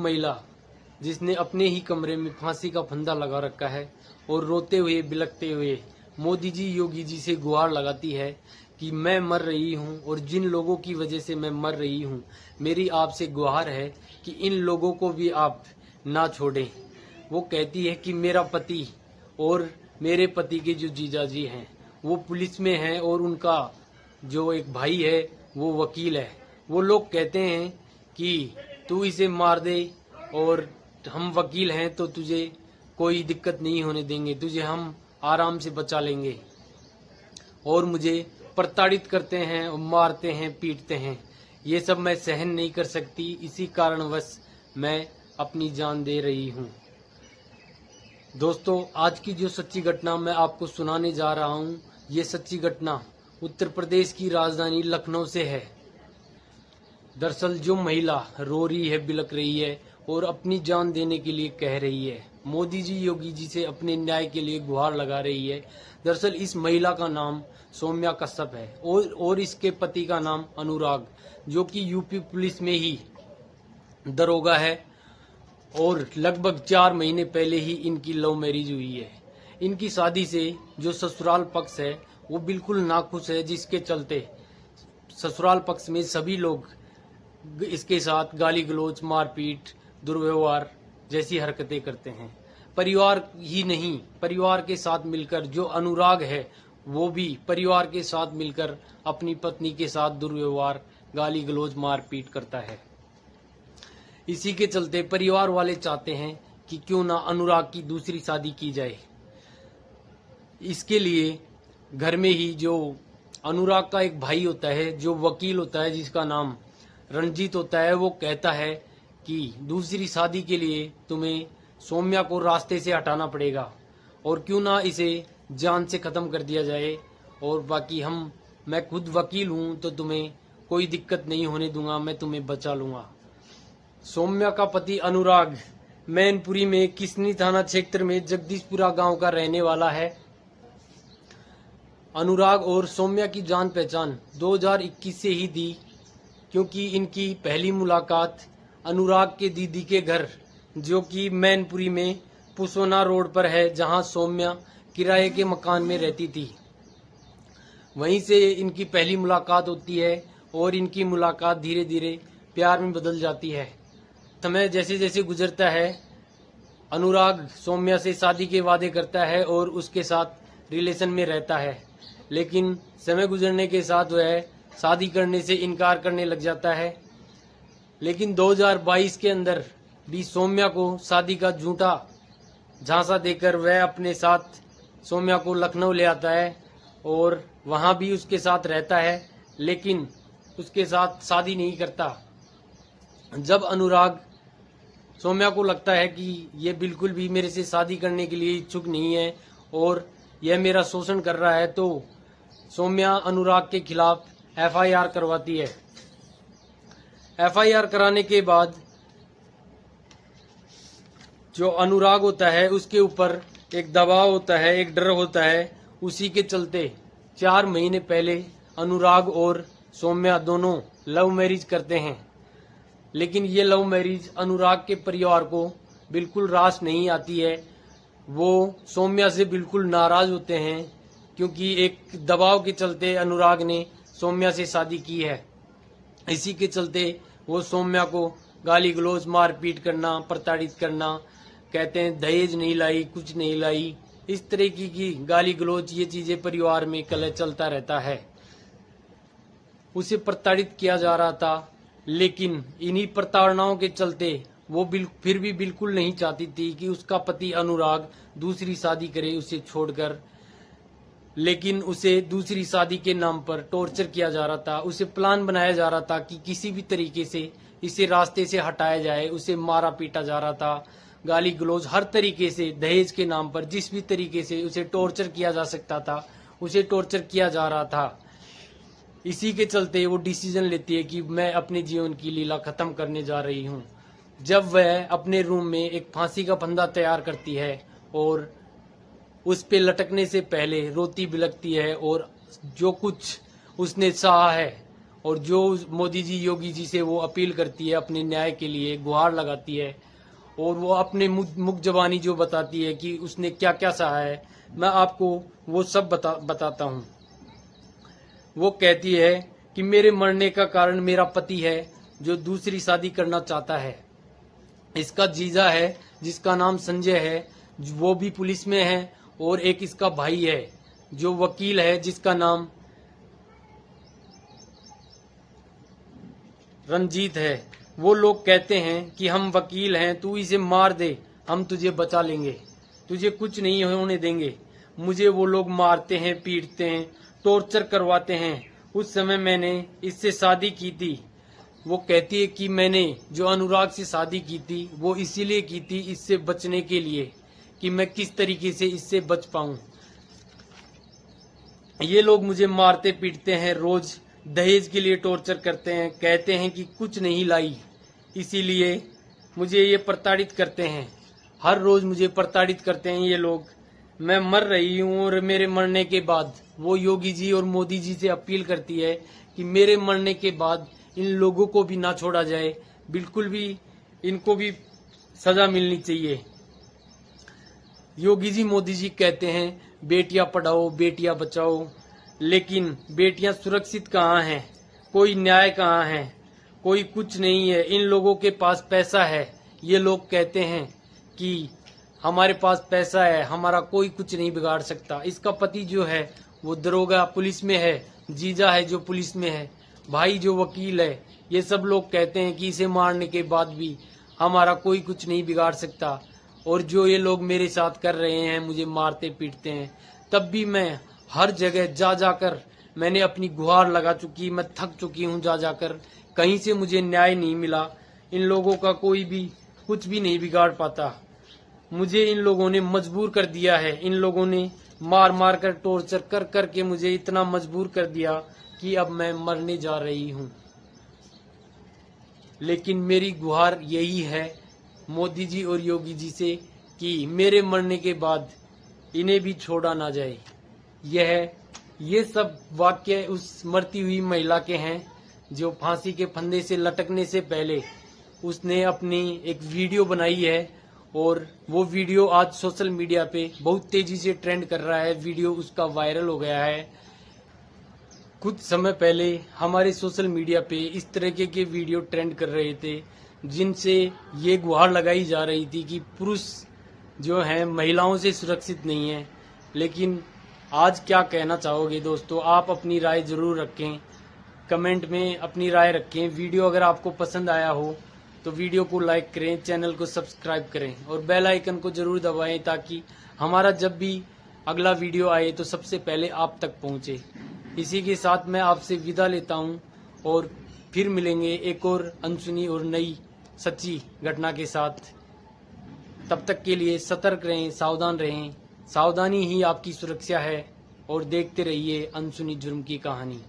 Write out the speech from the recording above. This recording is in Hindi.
महिला जिसने अपने ही कमरे में फांसी का फंदा लगा रखा है और रोते हुए बिलखते हुए मोदी जी योगी जी से गुहार लगाती है कि मैं मर रही हूं और जिन लोगों की वजह से मैं मर रही हूं, मेरी आपसे गुहार है कि इन लोगों को भी आप ना छोड़ें। वो कहती है कि मेरा पति और मेरे पति के जो जीजा जी हैं वो पुलिस में हैं और उनका जो एक भाई है वो वकील है। वो लोग कहते हैं कि तू इसे मार दे और हम वकील हैं तो तुझे कोई दिक्कत नहीं होने देंगे, तुझे हम आराम से बचा लेंगे। और मुझे प्रताड़ित करते हैं और मारते हैं, पीटते हैं। ये सब मैं सहन नहीं कर सकती, इसी कारणवश मैं अपनी जान दे रही हूँ। दोस्तों, आज की जो सच्ची घटना मैं आपको सुनाने जा रहा हूँ, ये सच्ची घटना उत्तर प्रदेश की राजधानी लखनऊ से है। दरअसल जो महिला रो रही है, बिलख रही है और अपनी जान देने के लिए कह रही है, मोदी जी योगी जी से अपने न्याय के लिए गुहार लगा रही है। दरअसल इस महिला का नाम सौम्या कश्यप है और इसके पति का नाम अनुराग, जो कि यूपी पुलिस में ही दरोगा है और लगभग 4 महीने पहले ही इनकी लव मैरिज हुई है। इनकी शादी से जो ससुराल पक्ष है वो बिल्कुल नाखुश है, जिसके चलते ससुराल पक्ष में सभी लोग इसके साथ गाली गलौज, मारपीट, दुर्व्यवहार जैसी हरकतें करते हैं। परिवार ही नहीं, परिवार के साथ मिलकर जो अनुराग है वो भी परिवार के साथ मिलकर अपनी पत्नी के साथ दुर्व्यवहार, गाली गलौज, मारपीट करता है। इसी के चलते परिवार वाले चाहते हैं कि क्यों ना अनुराग की दूसरी शादी की जाए। इसके लिए घर में ही जो अनुराग का एक भाई होता है, जो वकील होता है, जिसका नाम रंजीत होता है, वो कहता है कि दूसरी शादी के लिए तुम्हें सौम्या को रास्ते से हटाना पड़ेगा और क्यों ना इसे जान से खत्म कर दिया जाए, और बाकी मैं खुद वकील हूं तो तुम्हें कोई दिक्कत नहीं होने दूंगा, मैं तुम्हें बचा लूंगा। सौम्या का पति अनुराग मैनपुरी में किसनी थाना क्षेत्र में जगदीशपुरा गांव का रहने वाला है। अनुराग और सौम्या की जान पहचान 2021 से ही थी, क्योंकि इनकी पहली मुलाकात अनुराग के दीदी के घर, जो कि मैनपुरी में पुसोना रोड पर है, जहां सौम्या किराए के मकान में रहती थी। वहीं से इनकी पहली मुलाकात होती है और इनकी मुलाकात धीरे धीरे प्यार में बदल जाती है। समय जैसे जैसे गुजरता है, अनुराग सौम्या से शादी के वादे करता है और उसके साथ रिलेशन में रहता है, लेकिन समय गुजरने के साथ वह शादी करने से इनकार करने लग जाता है। लेकिन 2022 के अंदर भी सौम्या को शादी का झूठा झांसा देकर वह अपने साथ सौम्या को लखनऊ ले आता है और वहां भी उसके साथ रहता है, लेकिन उसके साथ शादी नहीं करता। जब अनुराग सौम्या को लगता है कि ये बिल्कुल भी मेरे से शादी करने के लिए इच्छुक नहीं है और यह मेरा शोषण कर रहा है, तो सौम्या अनुराग के खिलाफ FIR करवाती है। FIR कराने के बाद जो अनुराग होता है उसके ऊपर एक दबाव होता है, एक डर होता है। उसी के चलते 4 महीने पहले अनुराग और सौम्या दोनों लव मैरिज करते हैं, लेकिन ये लव मैरिज अनुराग के परिवार को बिल्कुल रास नहीं आती है। वो सौम्या से बिल्कुल नाराज होते हैं, क्योंकि एक दबाव के चलते अनुराग ने सौम्या से शादी की है। इसी के चलते वो सौम्या को गाली गलौज, मारपीट करना, प्रताड़ित करना, कहते हैं दहेज नहीं लाई, कुछ नहीं लाई, इस तरह की गाली गलौज, ये चीजें परिवार में कलह चलता रहता है। उसे प्रताड़ित किया जा रहा था, लेकिन इन्हीं प्रताड़नाओं के चलते वो फिर भी बिल्कुल नहीं चाहती थी कि उसका पति अनुराग दूसरी शादी करे उसे छोड़कर। लेकिन उसे दूसरी शादी के नाम पर टॉर्चर किया जा रहा था। उसे प्लान बनाया जा रहा था कि किसी भी तरीके से इसे रास्ते से हटाया जाए। उसे मारा पीटा जा रहा था, गाली गलौज, हर तरीके से दहेज के नाम पर जिस भी तरीके से उसे टॉर्चर किया जा सकता था उसे टॉर्चर किया जा रहा था। इसी के चलते वो डिसीजन लेती है कि मैं अपने जीवन की लीला खत्म करने जा रही हूँ। जब वह अपने रूम में एक फांसी का फंदा तैयार करती है और उस पे लटकने से पहले रोती बिलखती है और जो कुछ उसने सहा है और जो मोदी जी योगी जी से वो अपील करती है अपने न्याय के लिए, गुहार लगाती है, और वो अपने मुख जबानी जो बताती है कि उसने क्या क्या सहा है, मैं आपको वो सब बताता हूँ। वो कहती है कि मेरे मरने का कारण मेरा पति है जो दूसरी शादी करना चाहता है। इसका जीजा है जिसका नाम संजय है, वो भी पुलिस में है, और एक इसका भाई है जो वकील है जिसका नाम रंजीत है। वो लोग कहते हैं कि हम वकील हैं, तू इसे मार दे, हम तुझे बचा लेंगे, तुझे कुछ नहीं होने देंगे। मुझे वो लोग मारते हैं, पीटते हैं, टॉर्चर करवाते हैं। उस समय मैंने इससे शादी की थी। वो कहती है कि मैंने जो अनुराग से शादी की थी वो इसीलिए की थी, इससे बचने के लिए, कि मैं किस तरीके से इससे बच पाऊं। ये लोग मुझे मारते पीटते हैं, रोज दहेज के लिए टॉर्चर करते हैं, कहते हैं कि कुछ नहीं लाई, इसीलिए मुझे ये प्रताड़ित करते हैं। हर रोज मुझे प्रताड़ित करते हैं ये लोग। मैं मर रही हूँ और मेरे मरने के बाद वो योगी जी और मोदी जी से अपील करती है कि मेरे मरने के बाद इन लोगों को भी ना छोड़ा जाए, बिल्कुल भी इनको भी सजा मिलनी चाहिए। योगी जी मोदी जी कहते हैं बेटियां पढ़ाओ, बेटियां बचाओ, लेकिन बेटियां सुरक्षित कहाँ हैं? कोई न्याय कहाँ है? कोई कुछ नहीं है। इन लोगों के पास पैसा है। ये लोग कहते हैं कि हमारे पास पैसा है, हमारा कोई कुछ नहीं बिगाड़ सकता। इसका पति जो है वो दरोगा पुलिस में है, जीजा है जो पुलिस में है, भाई जो वकील है। ये सब लोग कहते हैं कि इसे मारने के बाद भी हमारा कोई कुछ नहीं बिगाड़ सकता। और जो ये लोग मेरे साथ कर रहे हैं, मुझे मारते पीटते हैं, तब भी मैं हर जगह जा जाकर मैंने अपनी गुहार लगा चुकी। मैं थक चुकी हूँ जा जाकर, कहीं से मुझे न्याय नहीं मिला। इन लोगों का कोई भी कुछ भी नहीं बिगाड़ पाता। मुझे इन लोगों ने मजबूर कर दिया है। इन लोगों ने मार मार कर, टॉर्चर कर कर के मुझे इतना मजबूर कर दिया कि अब मैं मरने जा रही हूँ। लेकिन मेरी गुहार यही है मोदी जी और योगी जी से कि मेरे मरने के बाद इन्हें भी छोड़ा ना जाए। ये सब वाक्य उस मरती हुई महिला के हैं जो फांसी के फंदे से लटकने से पहले उसने अपनी एक वीडियो बनाई है, और वो वीडियो आज सोशल मीडिया पे बहुत तेजी से ट्रेंड कर रहा है। वीडियो उसका वायरल हो गया है। कुछ समय पहले हमारे सोशल मीडिया पे इस तरीके के वीडियो ट्रेंड कर रहे थे जिनसे ये गुहार लगाई जा रही थी कि पुरुष जो हैं महिलाओं से सुरक्षित नहीं है। लेकिन आज क्या कहना चाहोगे दोस्तों? आप अपनी राय जरूर रखें, कमेंट में अपनी राय रखें। वीडियो अगर आपको पसंद आया हो तो वीडियो को लाइक करें, चैनल को सब्सक्राइब करें और बेल आइकन को जरूर दबाएं ताकि हमारा जब भी अगला वीडियो आए तो सबसे पहले आप तक पहुंचे। इसी के साथ मैं आपसे विदा लेता हूं और फिर मिलेंगे एक और अनसुनी और नई सच्ची घटना के साथ। तब तक के लिए सतर्क रहें, सावधान रहें। सावधानी ही आपकी सुरक्षा है। और देखते रहिए अनसुनी जुर्म की कहानी।